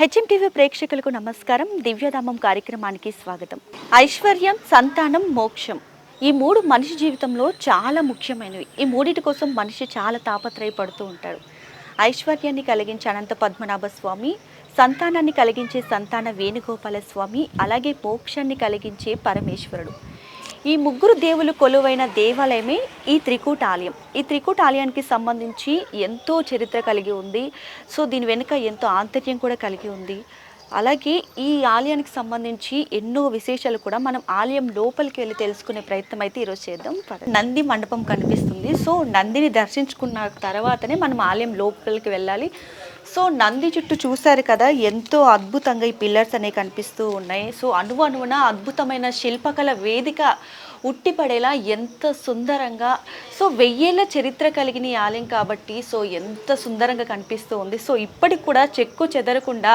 HMTV ప్రేక్షకులకు నమస్కారం. దివ్యధామం కార్యక్రమానికి స్వాగతం. ఐశ్వర్యం, సంతానం, మోక్షం ఈ మూడు మనిషి జీవితంలో చాలా ముఖ్యమైనవి. ఈ మూడిటి కోసం మనిషి చాలా తాపత్రయపడుతూ ఉంటాడు. ఐశ్వర్యాన్ని కలిగించే అనంత పద్మనాభ స్వామి, సంతానాన్ని కలిగించే సంతాన వేణుగోపాల స్వామి, అలాగే మోక్షాన్ని కలిగించే పరమేశ్వరుడు. ఈ ముగ్గురు దేవులు కొలువైన దేవాలయమే ఈ త్రికూట ఆలయం. ఈ త్రికూట ఆలయానికి సంబంధించి ఎంతో చరిత్ర కలిగి ఉంది. సో దీని వెనుక ఎంతో ఆంతర్యం కూడా కలిగి ఉంది. అలాగే ఈ ఆలయానికి సంబంధించి ఎన్నో విశేషాలు కూడా మనం ఆలయం లోపలికి వెళ్ళి తెలుసుకునే ప్రయత్నం అయితే ఈరోజు చేద్దాం. నంది మండపం కనిపిస్తుంది. సో నందిని దర్శించుకున్న తర్వాతనే మనం ఆలయం లోపలికి వెళ్ళాలి. సో నంది చుట్టూ చూశారు కదా, ఎంతో అద్భుతంగా ఈ పిల్లర్స్ అనేవి కనిపిస్తూ ఉన్నాయి. సో అణువణువున అద్భుతమైన శిల్పకళ వేదిక ఉట్టిపడేలా ఎంత సుందరంగా, సో 1000 ఏళ్ల చరిత్ర కలిగిన ఈ ఆలయం కాబట్టి సో ఎంత సుందరంగా కనిపిస్తూ ఉంది. సో ఇప్పటికి కూడా చెక్కు చెదరకుండా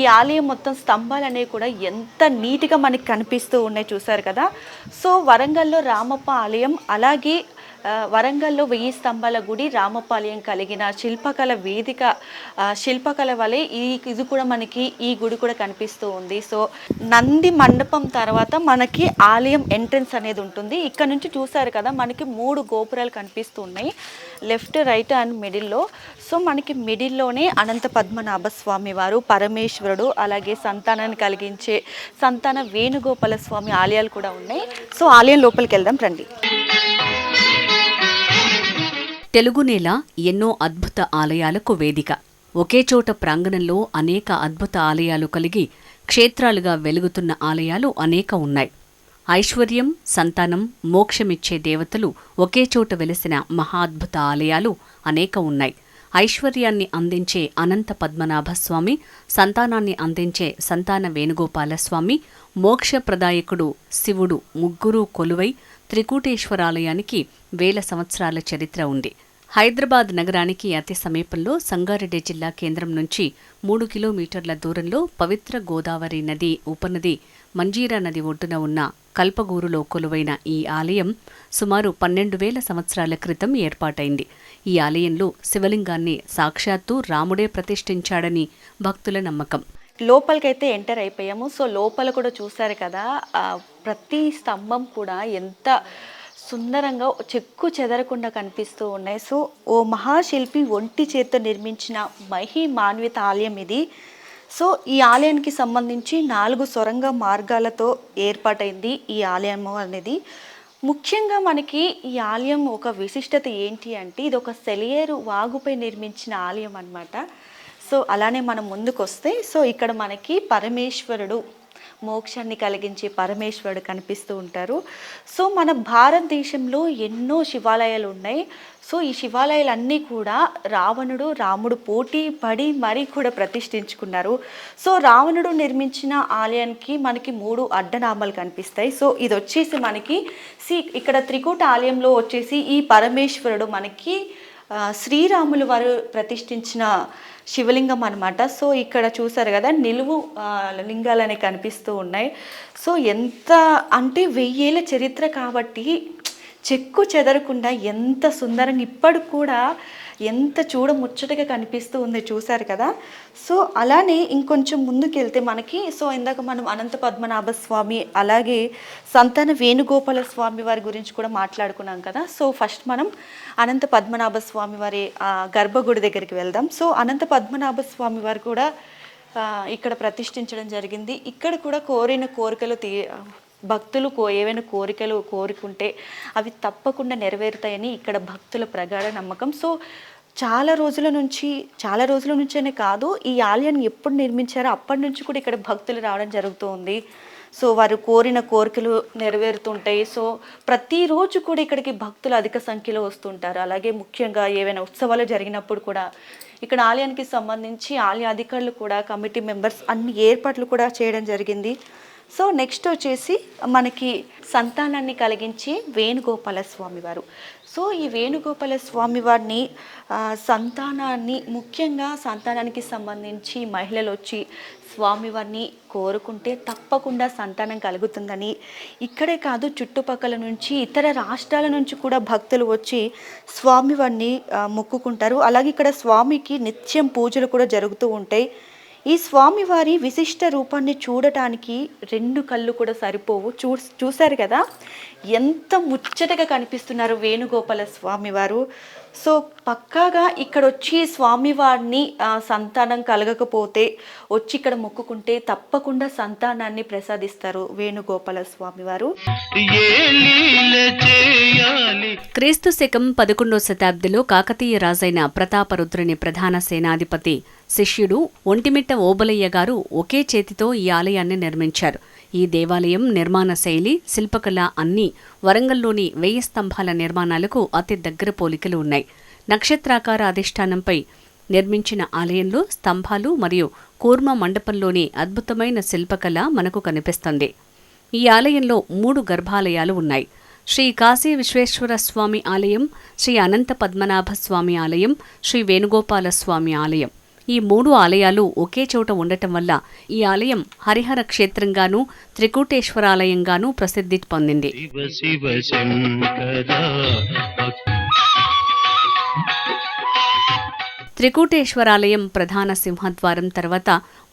ఈ ఆలయం మొత్తం స్తంభాలు అనేవి కూడా ఎంత నీట్గా మనకి కనిపిస్తూ ఉన్నాయి చూసారు కదా. సో వరంగల్లో రామప్ప ఆలయం, అలాగే వరంగల్లో 1000 స్తంభాల గుడి, రామపాలయం కలిగిన శిల్పకళ వేదిక, శిల్పకళ వలె ఇది కూడా మనకి ఈ గుడి కూడా కనిపిస్తూ ఉంది. సో నంది మండపం తర్వాత మనకి ఆలయం ఎంట్రన్స్ అనేది ఉంటుంది. ఇక్కడ నుంచి చూసారు కదా, మనకి 3 గోపురాలు కనిపిస్తూ ఉన్నాయి, లెఫ్ట్, రైట్ అండ్ మిడిల్లో. సో మనకి మిడిల్లోనే అనంత పద్మనాభ స్వామి వారు, పరమేశ్వరుడు, అలాగే సంతానాన్ని కలిగించే సంతాన వేణుగోపాల స్వామి ఆలయాలు కూడా ఉన్నాయి. సో ఆలయం లోపలికి వెళ్దాం రండి. తెలుగు నేల ఎన్నో అద్భుత ఆలయాలకు వేదిక. ఒకే చోట ప్రాంగణంలో అనేక అద్భుత ఆలయాలు కలిగి క్షేత్రాలుగా వెలుగుతున్న ఆలయాలు అనేక ఉన్నాయి. ఐశ్వర్యం, సంతానం, మోక్షమిచ్చే దేవతలు ఒకే చోట వెలిసిన మహాద్భుత ఆలయాలు అనేక ఉన్నాయి. ఐశ్వర్యాన్ని అందించే అనంత పద్మనాభస్వామి, సంతానాన్ని అందించే సంతాన వేణుగోపాలస్వామి, మోక్షప్రదాయకుడు శివుడు ముగ్గురూ కొలువై త్రికూటేశ్వరాలయానికి 1000 సంవత్సరాల చరిత్ర ఉంది. హైదరాబాద్ నగరానికి అతి సమీపంలో సంగారెడ్డి జిల్లా కేంద్రం నుంచి 3 కిలోమీటర్ల దూరంలో పవిత్ర గోదావరి నది ఉపనది మంజీరా నది ఒడ్డున ఉన్న కల్పగూరులో కొలువైన ఈ ఆలయం సుమారు 12,000 సంవత్సరాల క్రితం ఏర్పాటైంది. ఈ ఆలయంలో శివలింగాన్ని సాక్షాత్తు రాముడే ప్రతిష్ఠించాడని భక్తుల నమ్మకం. లోపలికైతే ఎంటర్ అయిపోయాము. సో లోపల కూడా చూసారు కదా, ప్రతి స్తంభం కూడా ఎంత సుందరంగా చెక్కు చెదరకుండా కనిపిస్తూ ఉన్నాయి. సో ఓ మహాశిల్పి ఒంటి చేత్తో నిర్మించిన మహిమాన్విత ఆలయం ఇది. సో ఈ ఆలయానికి సంబంధించి 4 సొరంగ మార్గాలతో ఏర్పాటైంది ఈ ఆలయం అనేది. ముఖ్యంగా మనకి ఈ ఆలయం ఒక విశిష్టత ఏంటి అంటే, ఇది ఒక సెలయేరు వాగుపై నిర్మించిన ఆలయం అన్నమాట. సో అలానే మనం ముందుకు వస్తే, సో ఇక్కడ మనకి పరమేశ్వరుడు, మోక్షాన్ని కలిగించే పరమేశ్వరుడు కనిపిస్తూ ఉంటారు. సో మన భారతదేశంలో ఎన్నో శివాలయాలు ఉన్నాయి. సో ఈ శివాలయాలన్నీ కూడా రాముడు పోటీ పడి మరీ కూడా ప్రతిష్ఠించుకున్నారు. సో రావణుడు నిర్మించిన ఆలయానికి మనకి 3 అడ్డనామాలు కనిపిస్తాయి. సో ఇది వచ్చేసి మనకి ఇక్కడ త్రికూట ఆలయంలో వచ్చేసి ఈ పరమేశ్వరుడు మనకి శ్రీరాములు వారు ప్రతిష్ఠించిన శివలింగం అనమాట. సో ఇక్కడ చూసారు కదా, నిలువు లింగాలు అనేవి కనిపిస్తూ ఉన్నాయి. సో ఎంత అంటే 1000 ఏళ్ల చరిత్ర కాబట్టి చెక్కు చెదరకుండా ఎంత సుందరంగా ఇప్పటికి కూడా ఎంత చూడముచ్చటగా కనిపిస్తూ ఉంది చూసారు కదా. సో అలానే ఇంకొంచెం ముందుకు వెళ్తే మనకి, సో ఇందాక మనం అనంత పద్మనాభ స్వామి, అలాగే సంతాన వేణుగోపాల స్వామి వారి గురించి కూడా మాట్లాడుకున్నాం కదా. సో ఫస్ట్ మనం అనంత పద్మనాభ స్వామి వారి గర్భగుడి దగ్గరికి వెళ్దాం. సో అనంత పద్మనాభ స్వామి వారు కూడా ఇక్కడ ప్రతిష్ఠించడం జరిగింది. ఇక్కడ కూడా కోరిన కోరికలు భక్తులు ఏవైనా కోరికలు కోరుకుంటే అవి తప్పకుండా నెరవేరుతాయని ఇక్కడ భక్తుల ప్రగాఢ నమ్మకం. సో చాలా రోజుల నుంచే కాదు, ఈ ఆలయాన్ని ఎప్పుడు నిర్మించారో అప్పటి నుంచి కూడా ఇక్కడ భక్తులు రావడం జరుగుతూ ఉంది. సో వారు కోరిన కోరికలు నెరవేరుతుంటాయి. సో ప్రతిరోజు కూడా ఇక్కడికి భక్తులు అధిక సంఖ్యలో వస్తుంటారు. అలాగే ముఖ్యంగా ఏవైనా ఉత్సవాలు జరిగినప్పుడు కూడా ఇక్కడ ఆలయానికి సంబంధించి ఆలయ అధికారులు కూడా, కమిటీ మెంబర్స్ అన్ని ఏర్పాట్లు కూడా చేయడం జరిగింది. సో నెక్స్ట్ వచ్చేసి మనకి సంతానాన్ని కలిగించే వేణుగోపాల స్వామి వారు. సో ఈ వేణుగోపాల స్వామి వారిని సంతానాన్ని, ముఖ్యంగా సంతానానికి సంబంధించి మహిళలు వచ్చి స్వామివారిని కోరుకుంటే తప్పకుండా సంతానం కలుగుతుందని, ఇక్కడే కాదు చుట్టుపక్కల నుంచి ఇతర రాష్ట్రాల నుంచి కూడా భక్తులు వచ్చి స్వామివారిని మొక్కుకుంటారు. అలాగే ఇక్కడ స్వామికి నిత్యం పూజలు కూడా జరుగుతూ ఉంటాయి. ఈ స్వామివారి విశిష్ట రూపాన్ని చూడటానికి 2 కళ్ళు కూడా సరిపోవు. చూశారు కదా ఎంత ముచ్చటగా కనిపిస్తున్నారు వేణుగోపాల స్వామివారు. సో పక్కాగా ఇక్కడ వచ్చి స్వామివారిని సంతానం కలగకపోతే వచ్చి ఇక్కడ మొక్కుకుంటే తప్పకుండా సంతానాన్ని ప్రసాదిస్తారు వేణుగోపాల స్వామివారు. క్రీస్తు శకం 11వ శతాబ్దిలో కాకతీయ రాజైన ప్రతాపరుద్రుని ప్రధాన సేనాధిపతి శిష్యుడు ఒంటిమిట్ట ఓబలయ్య గారు ఒకే చేతితో ఈ ఆలయాన్ని నిర్మించారు. ఈ దేవాలయం నిర్మాణ శైలి, శిల్పకళ అన్నీ వరంగల్లోని 1000 స్తంభాల నిర్మాణాలకు అతి దగ్గర పోలికలు ఉన్నాయి. నక్షత్రాకార అధిష్టానంపై నిర్మించిన ఆలయంలో స్తంభాలు మరియు కూర్మ మండపంలోని అద్భుతమైన శిల్పకళ మనకు కనిపిస్తుంది. ఈ ఆలయంలో 3 గర్భాలయాలు ఉన్నాయి. శ్రీ కాశీ విశ్వేశ్వర స్వామి ఆలయం, శ్రీ అనంత పద్మనాభ స్వామి ఆలయం, శ్రీ వేణుగోపాల స్వామి ఆలయం. ఈ 3 ఆలయాలు ఒకే చోట ఉండటం వల్ల ఈ ఆలయం హరిహర క్షేత్రంగానూ త్రికూటేశ్వరాలయంగానూ ప్రసిద్ధి పొందింది. త్రికూటేశ్వరాలయం ప్రధాన సింహద్వారం తర్వాత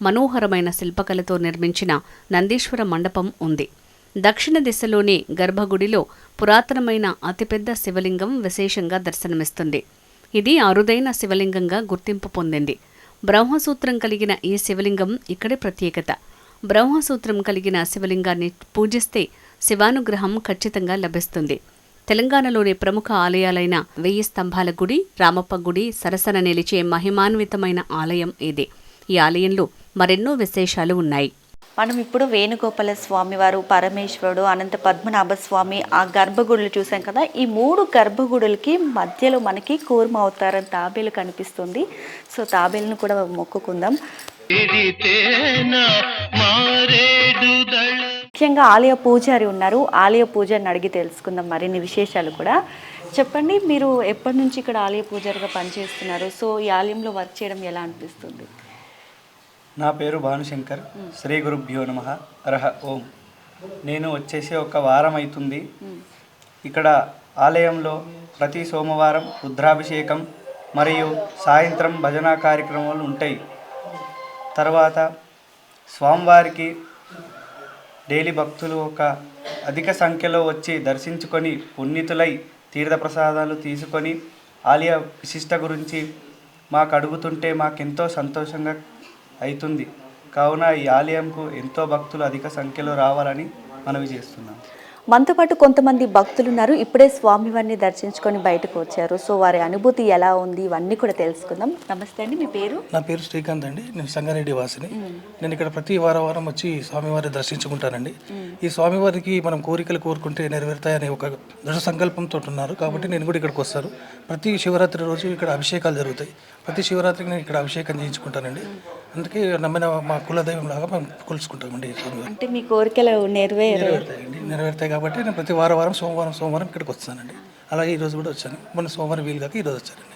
మనోహరమైన శిల్పకళతో నిర్మించిన నందీశ్వర మండపం ఉంది. దక్షిణ దిశలోని గర్భగుడిలో పురాతనమైన అతిపెద్ద శివలింగం విశేషంగా దర్శనమిస్తుంది. ఇది అరుదైన శివలింగంగా గుర్తింపు పొందింది. బ్రహ్మసూత్రం కలిగిన ఈ శివలింగం ఇక్కడి ప్రత్యేకత. బ్రహ్మసూత్రం కలిగిన శివలింగాన్ని పూజిస్తే శివానుగ్రహం ఖచ్చితంగా లభిస్తుంది. తెలంగాణలోని ప్రముఖ ఆలయాలైన 1000 స్తంభాల గుడి, రామప్ప గుడి సరసన నిలిచే మహిమాన్వితమైన ఆలయం ఇది. ఈ ఆలయంలో మరెన్నో విశేషాలు ఉన్నాయి. మనం ఇప్పుడు వేణుగోపాల స్వామి వారు, పరమేశ్వరుడు, అనంత పద్మనాభ స్వామి ఆ గర్భగుడులు చూసాం కదా. ఈ 3 గర్భగుడులకి మధ్యలో మనకి కూర్మ అవతారం తాబేలు కనిపిస్తుంది. సో తాబేలును కూడా మొక్కుకుందాం. ముఖ్యంగా ఆలయ పూజారి ఉన్నారు. ఆలయ పూజారిని అడిగి తెలుసుకుందాం మరిన్ని విశేషాలు కూడా. చెప్పండి, మీరు ఎప్పటి నుంచి ఇక్కడ ఆలయ పూజారిగా పనిచేస్తున్నారు? సో ఈ ఆలయంలో వర్క్ చేయడం ఎలా అనిపిస్తుంది? నా పేరు భానుశంకర్. శ్రీ గురుభ్యో నమః. అరహ ఓం. నేను వచ్చేసి 1 వారం అవుతుంది. ఇక్కడ ఆలయంలో ప్రతి సోమవారం రుద్రాభిషేకం మరియు సాయంత్రం భజనా కార్యక్రమాలు ఉంటాయి. తర్వాత స్వామివారికి డైలీ భక్తులు అధిక సంఖ్యలో వచ్చి దర్శించుకొని పుణ్యతులై తీర్థప్రసాదాలు తీసుకొని ఆలయ విశిష్ట గురించి మాకు అడుగుతుంటే మాకెంతో సంతోషంగా అవుతుంది. కావున ఈ ఆలయంకు ఎంతో భక్తులు అధిక సంఖ్యలో రావాలని మనవి చేస్తున్నాం. మనతో పాటు కొంతమంది భక్తులు ఉన్నారు. ఇప్పుడే స్వామివారిని దర్శించుకొని బయటకు వచ్చారు. సో వారి అనుభూతి ఎలా ఉంది ఇవన్నీ కూడా తెలుసుకుందాం. నమస్తే అండి, మీ పేరు? నా పేరు శ్రీకాంత్ అండి. నేను సంగారెడ్డి వాసిని. నేను ఇక్కడ ప్రతి వారం వచ్చి స్వామివారిని దర్శించుకుంటానండి. ఈ స్వామివారికి మనం కోరికలు కోరుకుంటే నెరవేరుతాయనే ఒక దృఢ సంకల్పంతో ఉన్నారు. కాబట్టి నేను కూడా ఇక్కడికి వస్తాను. ప్రతి శివరాత్రి రోజు ఇక్కడ అభిషేకాలు జరుగుతాయి. ప్రతి శివరాత్రికి నేను ఇక్కడ అభిషేకం చేయించుకుంటానండి. అందుకే నమ్మిన మా కులదైవం లాగా మేము కొలుసుకుంటామండి. అంటే మీ కోరికలు నెరవేరుతాయి కాబట్టి నేను ప్రతి వారం సోమవారం ఇక్కడికి వస్తానండి. అలాగే ఈరోజు కూడా వచ్చాను. మొన్న సోమవారం వీలు కాక ఈరోజు వచ్చానండి.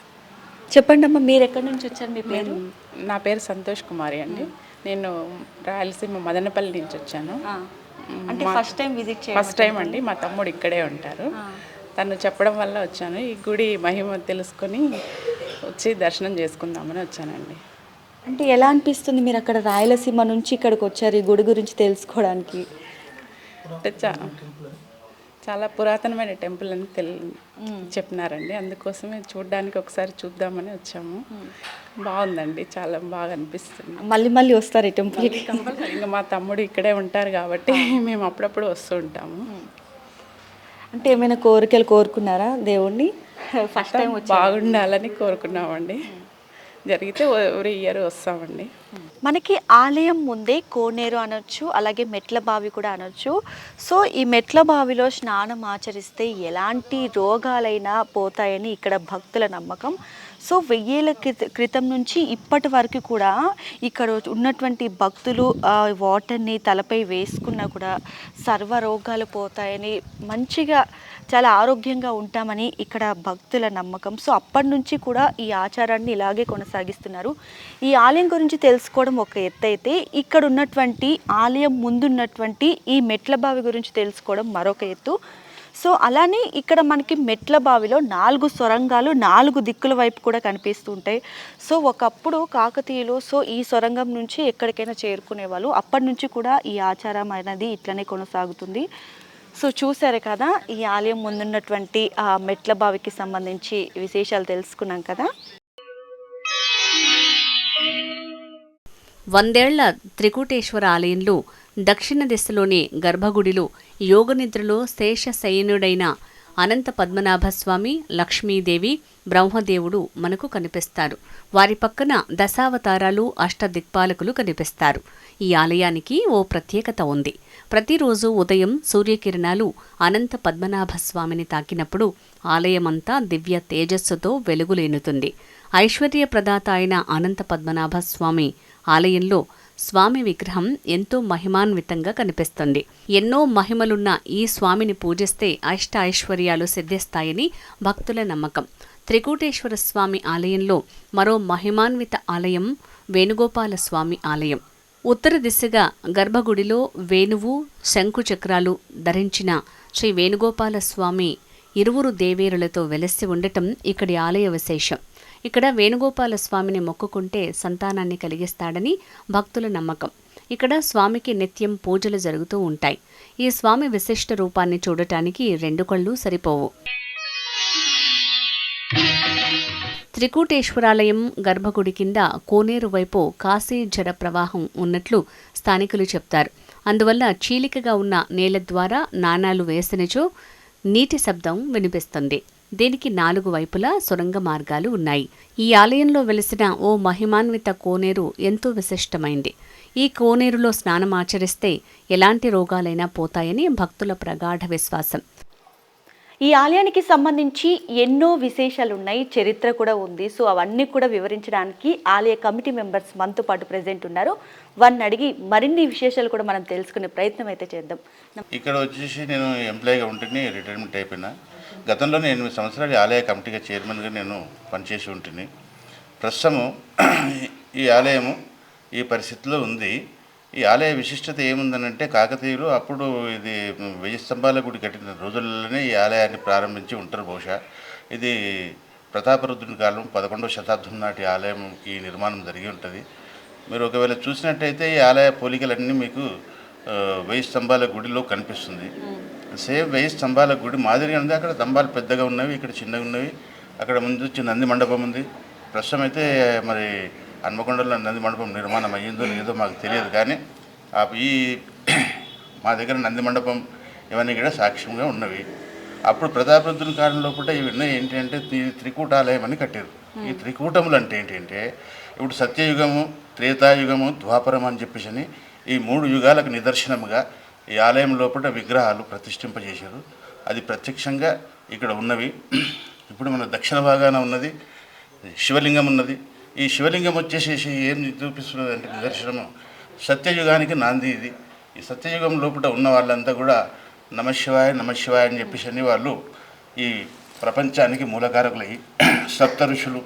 చెప్పండి అమ్మా, మీరు ఎక్కడి నుంచి వచ్చారు? మీ పేరు? నా పేరు సంతోష్ కుమారి అండి. నేను రాయలసీమ మదనపల్లి నుంచి వచ్చాను. అంటే ఫస్ట్ టైం అండి. మా తమ్ముడు ఇక్కడే ఉంటారు. తను చెప్పడం వల్ల వచ్చాను. ఈ గుడి మహిమ తెలుసుకొని వచ్చి దర్శనం చేసుకుందామని వచ్చానండి. అంటే ఎలా అనిపిస్తుంది మీరు అక్కడ రాయలసీమ నుంచి ఇక్కడికి వచ్చారు ఈ గుడి గురించి తెలుసుకోవడానికి? అంటే చాలా పురాతనమైన టెంపుల్ అని చెప్పినారండి. అందుకోసమే చూడడానికి ఒకసారి చూద్దామని వచ్చాము. బాగుందండి, చాలా బాగా అనిపిస్తుంది. మళ్ళీ వస్తారు ఈ టెంపుల్కి? ఇంకా మా తమ్ముడు ఇక్కడే ఉంటారు కాబట్టి మేము అప్పుడప్పుడు వస్తూ ఉంటాము. అంటే ఏమైనా కోరికలు కోరుకున్నారా దేవుణ్ణి? ఫస్ట్ టైం బాగుండాలని కోరుకున్నామండి. జరిగితే ఎవ్రీ ఇయర్ వస్తామండి. మనకి ఆలయం ముందే కోనేరు అనొచ్చు, అలాగే మెట్ల బావి కూడా అనొచ్చు. సో ఈ మెట్ల బావిలో స్నానం ఆచరిస్తే ఎలాంటి రోగాలైనా పోతాయని ఇక్కడ భక్తుల నమ్మకం. సో 1000 క్రితం నుంచి ఇప్పటి వరకు కూడా ఇక్కడ ఉన్నటువంటి భక్తులు వాటర్ని తలపై వేసుకున్నా కూడా సర్వ రోగాలు పోతాయని, మంచిగా చాలా ఆరోగ్యంగా ఉంటామని ఇక్కడ భక్తుల నమ్మకం. సో అప్పటి నుంచి కూడా ఈ ఆచారాన్ని ఇలాగే కొనసాగిస్తున్నారు. ఈ ఆలయం గురించి తెలుసుకోవడం ఒక ఎత్తు అయితే, ఇక్కడ ఉన్నటువంటి ఆలయం ముందున్నటువంటి ఈ మెట్ల బావి గురించి తెలుసుకోవడం మరొక ఎత్తు. సో అలానే ఇక్కడ మనకి మెట్ల బావిలో 4 సొరంగాలు 4 దిక్కుల వైపు కూడా కనిపిస్తూ ఉంటాయి. సో ఒకప్పుడు కాకతీయులు ఈ సొరంగం నుంచి ఎక్కడికైనా చేరుకునేవాళ్ళు. అప్పటి నుంచి కూడా ఈ ఆచారం అనేది ఇట్లనే కొనసాగుతుంది. సో చూసారు కదా, ఈ ఆలయం ముందున్నటువంటి ఆ మెట్ల బావికి సంబంధించి విశేషాలు తెలుసుకున్నాం కదా. 100 ఏళ్ల త్రికూటేశ్వర ఆలయంలో దక్షిణ దిశలోని గర్భగుడిలో యోగనిద్రలో శేషశయనుడైన అనంత పద్మనాభస్వామి, లక్ష్మీదేవి, బ్రహ్మదేవుడు మనకు కనిపిస్తారు. వారి పక్కన దశావతారాలు, అష్టదిక్పాలకులు కనిపిస్తారు. ఈ ఆలయానికి ఓ ప్రత్యేకత ఉంది. ప్రతిరోజు ఉదయం సూర్యకిరణాలు అనంత పద్మనాభస్వామిని తాకినప్పుడు ఆలయమంతా దివ్య తేజస్సుతో వెలుగులేనుతుంది. ఐశ్వర్యప్రదాత అయిన అనంత పద్మనాభస్వామి ఆలయంలో స్వామి విగ్రహం ఎంతో మహిమాన్వితంగా కనిపిస్తుంది. ఎన్నో మహిమలున్న ఈ స్వామిని పూజిస్తే అష్ట ఐశ్వర్యాలు సిద్ధిస్తాయని భక్తుల నమ్మకం. త్రికూటేశ్వర స్వామి ఆలయంలో మరో మహిమాన్విత ఆలయం వేణుగోపాల స్వామి ఆలయం. ఉత్తర దిశగా గర్భగుడిలో వేణువు, శంకుచక్రాలు ధరించిన శ్రీ వేణుగోపాల స్వామి ఇరువురు దేవేరులతో వెలసి ఉండటం ఇక్కడి ఆలయ విశేషం. ఇక్కడ వేణుగోపాల స్వామిని మొక్కుకుంటే సంతానాన్ని కలిగిస్తాడని భక్తుల నమ్మకం. ఇక్కడ స్వామికి నిత్యం పూజలు జరుగుతూ ఉంటాయి. ఈ స్వామి విశిష్ట రూపాన్ని చూడటానికి 2 కళ్ళు సరిపోవు. త్రికూటేశ్వరాలయం గర్భగుడి కింద కోనేరు వైపు కాశీ జడ ప్రవాహం ఉన్నట్లు స్థానికులు చెప్తారు. అందువల్ల చీలికగా ఉన్న నేల ద్వారా నాణాలు వేసినచో నీటి శబ్దం వినిపిస్తుంది. దీనికి 4 వైపులా సొరంగ మార్గాలు ఉన్నాయి. ఈ ఆలయంలో వెలిసిన ఓ మహిమాన్విత కోనేరు ఎంతో విశిష్టమైంది. ఈ కోనేరులో స్నానమాచరిస్తే ఎలాంటి రోగాలైనా పోతాయని భక్తుల ప్రగాఢ విశ్వాసం. ఈ ఆలయానికి సంబంధించి ఎన్నో విశేషాలు ఉన్నాయి, చరిత్ర కూడా ఉంది. సో అవన్నీ కూడా వివరించడానికి ఆలయ కమిటీ మెంబర్స్ మనతో పాటు ప్రెజెంట్ ఉన్నారు. వారిని అడిగి మరిన్ని విశేషాలు కూడా మనం తెలుసుకునే ప్రయత్నం అయితే చేద్దాం. ఇక్కడ వచ్చేసి నేను ఎంప్లాయీగా ఉంటుని రిటైర్మెంట్ అయిపోయినా. గతంలో నేను 8 సంవత్సరాలు ఆలయ కమిటీగా చైర్మన్గా నేను పనిచేసి ఉంటుంది. ప్రస్తుతము ఈ ఆలయము ఈ పరిస్థితిలో ఉంది. ఈ ఆలయ విశిష్టత ఏముందనంటే, కాకతీయులు అప్పుడు ఇది 1000 స్తంభాల గుడి కట్టిన రోజుల్లోనే ఈ ఆలయాన్ని ప్రారంభించి ఉంటారు బహుశా. ఇది ప్రతాపరుద్రుని కాలం 11వ శతాబ్దం నాటి ఆలయం ఈ నిర్మాణం జరిగి ఉంటుంది. మీరు ఒకవేళ చూసినట్టయితే ఈ ఆలయ పోలికలన్నీ మీకు 1000 స్తంభాల గుడిలో కనిపిస్తుంది. సేమ్ 1000 స్తంభాల గుడి మాదిరిగా ఉంది. అక్కడ స్తంభాలు పెద్దగా ఉన్నవి, ఇక్కడ చిన్నగా ఉన్నవి. అక్కడ ముందు వచ్చి నంది మండపం ఉంది. ప్రస్తుతం అయితే మరి హన్మకొండలో నంది మండపం నిర్మాణం అయ్యిందో లేదో మాకు తెలియదు, కానీ ఈ మా దగ్గర నంది మండపం ఇవన్నీ కూడా సాక్ష్యంగా ఉన్నవి. అప్పుడు ప్రతాపరుద్రుని కాలంలో కూడా ఇవన్నీ ఏంటంటే త్రికూటాలయం అని కట్టారు. ఈ త్రికూటములు అంటే ఏంటంటే, ఇప్పుడు సత్యయుగము, త్రేతాయుగము, ద్వాపరం అని చెప్పేసి ఈ 3 యుగాలకు నిదర్శనముగా ఈ ఆలయం లోపల విగ్రహాలు ప్రతిష్ఠింపజేశారు. అది ప్రత్యక్షంగా ఇక్కడ ఉన్నవి. ఇప్పుడు మన దక్షిణ భాగాన ఉన్నది శివలింగం ఉన్నది. ఈ శివలింగం వచ్చేసేసి ఏం చూపిస్తున్నది అంటే నిదర్శనము సత్యయుగానికి నాంది ఇది. ఈ సత్యయుగం లోపల ఉన్న వాళ్ళంతా కూడా నమశివాయ నమశివాయ అని చెప్పేసి వాళ్ళు ఈ ప్రపంచానికి మూలకారకులై సప్త ఋషులు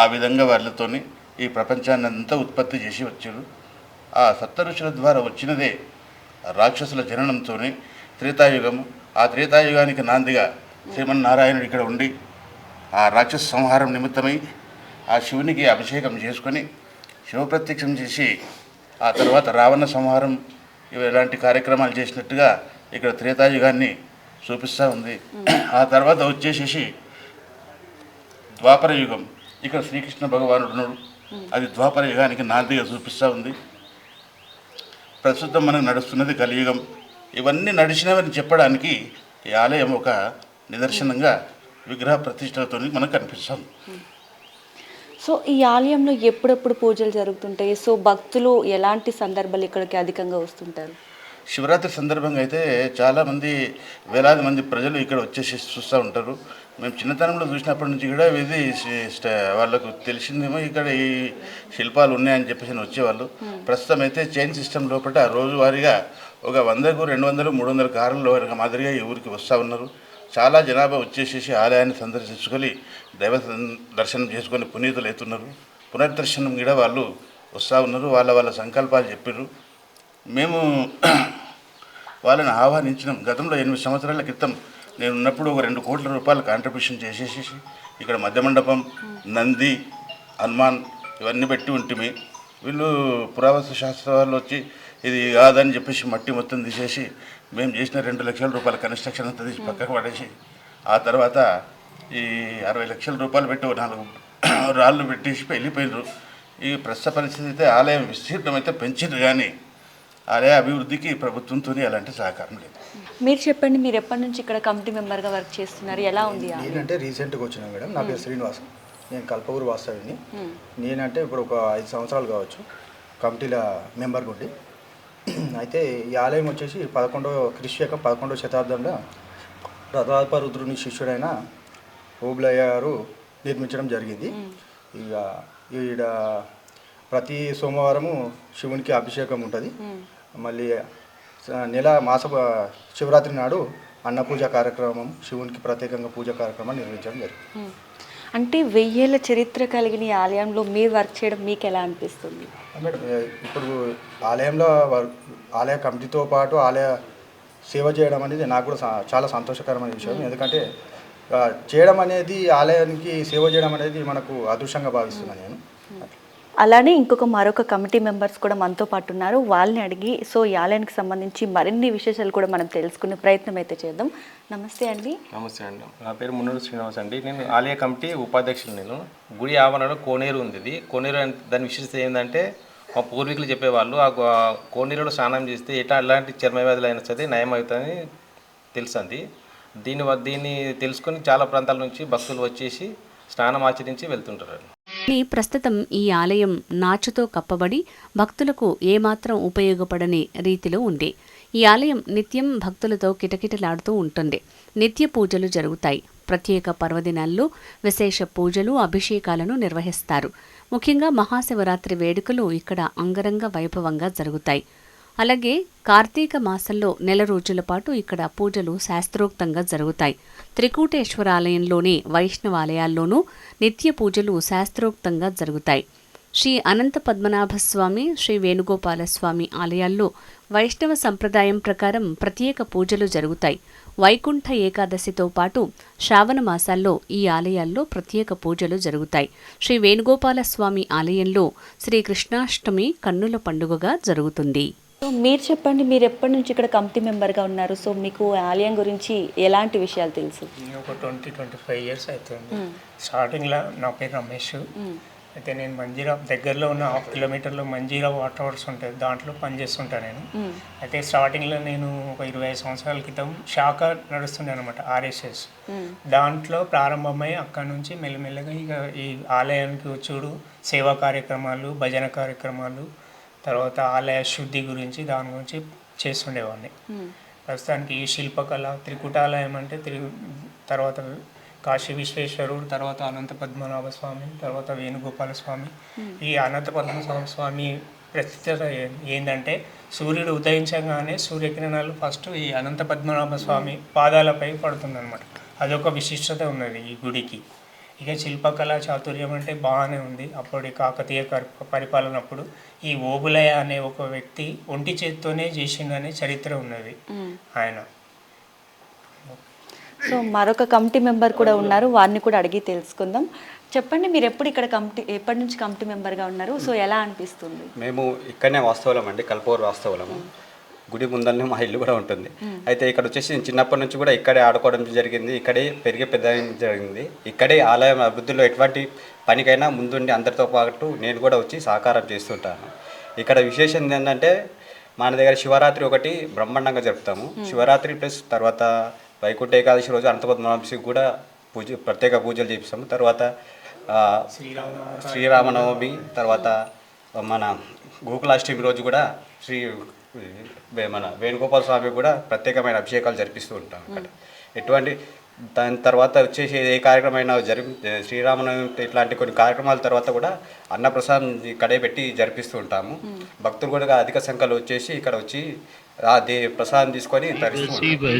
ఆ విధంగా వాళ్ళతోని ఈ ప్రపంచాన్ని అంతా ఉత్పత్తి చేసి వచ్చారు. ఆ సప్త ఋషుల ద్వారా వచ్చినదే రాక్షసుల జననంతో త్రేతాయుగము. ఆ త్రేతాయుగానికి నాందిగా శ్రీమన్నారాయణుడు ఇక్కడ ఉండి ఆ రాక్షస సంహారం నిమిత్తమై ఆ శివునికి అభిషేకం చేసుకొని శివప్రత్యక్షం చేసి ఆ తర్వాత రావణ సంహారం ఇలాంటి కార్యక్రమాలు చేసినట్టుగా ఇక్కడ త్రేతాయుగాన్ని చూపిస్తూ ఉంది. ఆ తర్వాత వచ్చేసేసి ద్వాపర యుగం, ఇక్కడ శ్రీకృష్ణ భగవానుడు, అది ద్వాపర యుగానికి నాందిగా చూపిస్తూ ఉంది. ప్రస్తుతం మనకు నడుస్తున్నది కలియుగం. ఇవన్నీ నడిచినవని చెప్పడానికి ఈ ఆలయం ఒక నిదర్శనంగా విగ్రహ ప్రతిష్టలతో మనకు కనిపిస్తుంది. సో ఈ ఆలయంలో ఎప్పుడెప్పుడు పూజలు జరుగుతుంటాయి? సో భక్తులు ఎలాంటి సందర్భాలు ఇక్కడికి అధికంగా వస్తుంటారు? శివరాత్రి సందర్భంగా అయితే చాలామంది వేలాది మంది ప్రజలు ఇక్కడ వచ్చేసి చూస్తూ ఉంటారు. మేము చిన్నతనంలో చూసినప్పటి నుంచి కూడా ఇది వాళ్ళకు తెలిసిందేమో ఇక్కడ ఈ శిల్పాలు ఉన్నాయని చెప్పేసి వచ్చేవాళ్ళు. ప్రస్తుతం అయితే చైన్ సిస్టమ్ లోపల రోజువారీగా ఒక 100కు 200 300 కార్ల మాదిరిగా ఈ ఊరికి వస్తూ ఉన్నారు. చాలా జనాభా వచ్చేసేసి ఆలయాన్ని సందర్శించుకొని దైవ దర్శనం చేసుకొని పునీతులు అవుతున్నారు. పునర్దర్శనం కూడా వాళ్ళు వస్తూ ఉన్నారు. వాళ్ళ సంకల్పాలు చెప్పారు. మేము వాళ్ళని ఆహ్వానించినాం. గతంలో 8 సంవత్సరాల క్రితం నేను ఉన్నప్పుడు ఒక 2 కోట్ల రూపాయలు కాంట్రిబ్యూషన్ చేసేసి ఇక్కడ మధ్య మండపం, నంది, హనుమాన్ ఇవన్నీ పెట్టి ఉంటుంది. వీళ్ళు పురావస్తు శాస్త్ర వాళ్ళు వచ్చి ఇది కాదని చెప్పేసి మట్టి మొత్తం తీసేసి మేము చేసిన 2 లక్షల రూపాయల కన్స్ట్రక్షన్ అంతా తీసి పక్కకు పడేసి ఆ తర్వాత ఈ 60 లక్షల రూపాయలు పెట్టి 4 రాళ్ళు పెట్టేసి వెళ్ళిపోయినారు. ఈ ప్రస్తుత పరిస్థితి అయితే ఆలయం విస్తీర్ణం అయితే పెంచింది, కానీ ఆలయ అభివృద్ధికి ప్రభుత్వంతో అలాంటి సహకారం లేదు. మీరు చెప్పండి, మీరు ఎప్పటి నుంచి ఇక్కడ కమిటీ మెంబర్గా వర్క్ చేస్తున్నారు? ఎలా ఉంది? నేనంటే రీసెంట్గా వచ్చినా మేడం. నా పేరు శ్రీనివాస్, నేను కల్పూరు వాస్తవ్యని. నేనంటే ఇప్పుడు ఒక 5 సంవత్సరాలు కావచ్చు కమిటీల మెంబర్గా ఉండి. అయితే ఈ ఆలయం వచ్చేసి 11వ శతాబ్దంలో ప్రతాపరుద్రుని శిష్యుడైన ఓబులయ్య గారు నిర్మించడం జరిగింది. ఇక ఈడ ప్రతి సోమవారము శివునికి అభిషేకం ఉంటుంది. మళ్ళీ మాస శివరాత్రి నాడు అన్నపూజ కార్యక్రమం, శివునికి ప్రత్యేకంగా పూజ కార్యక్రమం నిర్వహించడం జరిగింది. అంటే 1000 ఏళ్ల చరిత్ర కలిగిన ఈ ఆలయంలో మీరు వర్క్ చేయడం మీకు ఎలా అనిపిస్తుంది? మేడం, ఇప్పుడు ఆలయంలో ఆలయ కమిటీతో పాటు ఆలయ సేవ చేయడం అనేది నాకు కూడా చాలా సంతోషకరమైన విషయం. ఎందుకంటే చేయడం అనేది, ఆలయానికి సేవ చేయడం అనేది మనకు అదృష్టంగా భావిస్తున్నాను నేను. అలానే మరొక కమిటీ మెంబర్స్ కూడా మనతో పాటు ఉన్నారు. వాళ్ళని అడిగి సో ఈ ఆలయానికి సంబంధించి మరిన్ని విశేషాలు కూడా మనం తెలుసుకునే ప్రయత్నం అయితే చేద్దాం. నమస్తే అండి. నమస్తే అండి, నా పేరు మున్నూరు శ్రీనివాస్ అండి. నేను ఆలయ కమిటీ ఉపాధ్యక్షులు. నేను గుడి ఆవరణలో కోనేరు ఉంది. ఇది కోనేరు దాని విశేషత ఏంటంటే, మా పూర్వీకులు చెప్పేవాళ్ళు ఆ కోనేరులో స్నానం చేస్తే ఎలాంటి చర్మ వ్యాధులు అయినా సరే నయం అవుతుందని తెలుసండి. దీన్ని తెలుసుకొని చాలా ప్రాంతాల నుంచి భక్తులు వచ్చేసి స్నానం ఆచరించి వెళ్తుంటారు. ప్రస్తుతం ఈ ఆలయం నాచుతో కప్పబడి భక్తులకు ఏమాత్రం ఉపయోగపడని రీతిలో ఉంది. ఈ ఆలయం నిత్యం భక్తులతో కిటకిటలాడుతూ ఉంటుంది. నిత్య పూజలు జరుగుతాయి. ప్రత్యేక పర్వదినాల్లో విశేష పూజలు, అభిషేకాలను నిర్వహిస్తారు. ముఖ్యంగా మహాశివరాత్రి వేడుకలు ఇక్కడ అంగరంగ వైభవంగా జరుగుతాయి. అలాగే కార్తీక మాసంలో 1 నెల రోజుల పాటు ఇక్కడ పూజలు శాస్త్రోక్తంగా జరుగుతాయి. త్రికూటేశ్వర ఆలయంలోని వైష్ణవాలయాల్లోనూ నిత్య పూజలు శాస్త్రోక్తంగా జరుగుతాయి. శ్రీ అనంత పద్మనాభస్వామి, శ్రీ వేణుగోపాలస్వామి ఆలయాల్లో వైష్ణవ సంప్రదాయం ప్రకారం ప్రత్యేక పూజలు జరుగుతాయి. వైకుంఠ ఏకాదశితో పాటు శ్రావణ మాసాల్లో ఈ ఆలయాల్లో ప్రత్యేక పూజలు జరుగుతాయి. శ్రీ వేణుగోపాలస్వామి ఆలయంలో శ్రీ కృష్ణాష్టమి కన్నుల పండుగగా జరుగుతుంది. సో మీరు చెప్పండి, మీరు ఎప్పటి నుంచి ఇక్కడ కమిటీ మెంబర్గా ఉన్నారు? సో మీకు ఆలయం గురించి ఎలాంటి విషయాలు తెలుసు? నేను ఒక 20-25 ఇయర్స్ అవుతుంది. స్టార్టింగ్లో నా పేరు రమేష్. అయితే నేను మంజీరా దగ్గరలో ఉన్న 1/2 కిలోమీటర్లో మంజీరా వాటర్ వర్క్స్ ఉంటుంది, దాంట్లో పనిచేస్తుంటాను నేను. అయితే స్టార్టింగ్లో నేను ఒక 25 సంవత్సరాల క్రితం శాఖ నడుస్తుండే అనమాట, RSS. దాంట్లో ప్రారంభమై అక్కడి నుంచి మెల్లమెల్లగా ఇక ఈ ఆలయానికి వచ్చుడు, సేవా కార్యక్రమాలు, భజన కార్యక్రమాలు, తర్వాత ఆలయ శుద్ధి గురించి దాని గురించి చేస్తుండేవాడిని. ప్రస్తుతానికి ఈ శిల్పకళ, త్రికుటాలయం అంటే తర్వాత కాశీ విశ్వేశ్వరుడు, తర్వాత అనంత పద్మనాభ స్వామి, తర్వాత వేణుగోపాల స్వామి. ఈ అనంత పద్మనాభ స్వామి ప్రత్యేకత ఏంటంటే, సూర్యుడు ఉదయించగానే సూర్యకిరణాలు ఫస్ట్ ఈ అనంత పద్మనాభ స్వామి పాదాలపై పడుతుందన్నమాట. అదొక విశిష్టత ఉన్నది ఈ గుడికి. ఇక శిల్పకళ చాతుర్యం అంటే బాగానే ఉంది. అప్పటి కాకతీయ పరిపాలనప్పుడు ఈ ఓబులయ్య అనే ఒక వ్యక్తి ఒంటి చేతితోనే చేసిందనే చరిత్ర ఉన్నది ఆయన. సో మరొక కమిటీ మెంబర్ కూడా ఉన్నారు, వారిని కూడా అడిగి తెలుసుకుందాం. చెప్పండి, మీరు ఎప్పటి నుంచి కమిటీ మెంబర్గా ఉన్నారు? సో ఎలా అనిపిస్తుంది? మేము ఇక్కడనే వాస్తవులం అండి, కల్పూరు వాస్తవులము. గుడి ముందరనే మా ఇల్లు కూడా ఉంటుంది. అయితే ఇక్కడ వచ్చేసి నేను చిన్నప్పటి నుంచి కూడా ఇక్కడే ఆడుకోవడం జరిగింది, ఇక్కడే పెరిగే పెద్ద జరిగింది. ఇక్కడే ఆలయం అభివృద్ధిలో ఎటువంటి పనికైనా ముందుండి అందరితో పాటు నేను కూడా వచ్చి సహకారం చేస్తుంటాను. ఇక్కడ విశేషం ఏంటంటే, మన దగ్గర శివరాత్రి ఒకటి బ్రహ్మాండంగా జరుపుతాము. శివరాత్రి ప్లస్ తర్వాత వైకుంఠ ఏకాదశి రోజు అనంతపద్మనాభస్వామికి కూడా ప్రత్యేక పూజలు చేపిస్తాము. తర్వాత శ్రీరామనవమి, తర్వాత మన గోకులాష్టమి రోజు కూడా మన వేణుగోపాల స్వామి కూడా ప్రత్యేకమైన అభిషేకాలు జరిపిస్తూ ఉంటాం. అక్కడ ఎటువంటి దాని తర్వాత వచ్చేసి ఏ కార్యక్రమం అయినా శ్రీరామనవమి ఇట్లాంటి కొన్ని కార్యక్రమాల తర్వాత కూడా అన్నప్రసాదం ఇక్కడే పెట్టి జరిపిస్తూ ఉంటాము. భక్తులు కూడా అధిక సంఖ్యలో వచ్చేసి ఇక్కడ వచ్చి ప్రసాదం తీసుకొని తరిస్తూ ఉంటారు.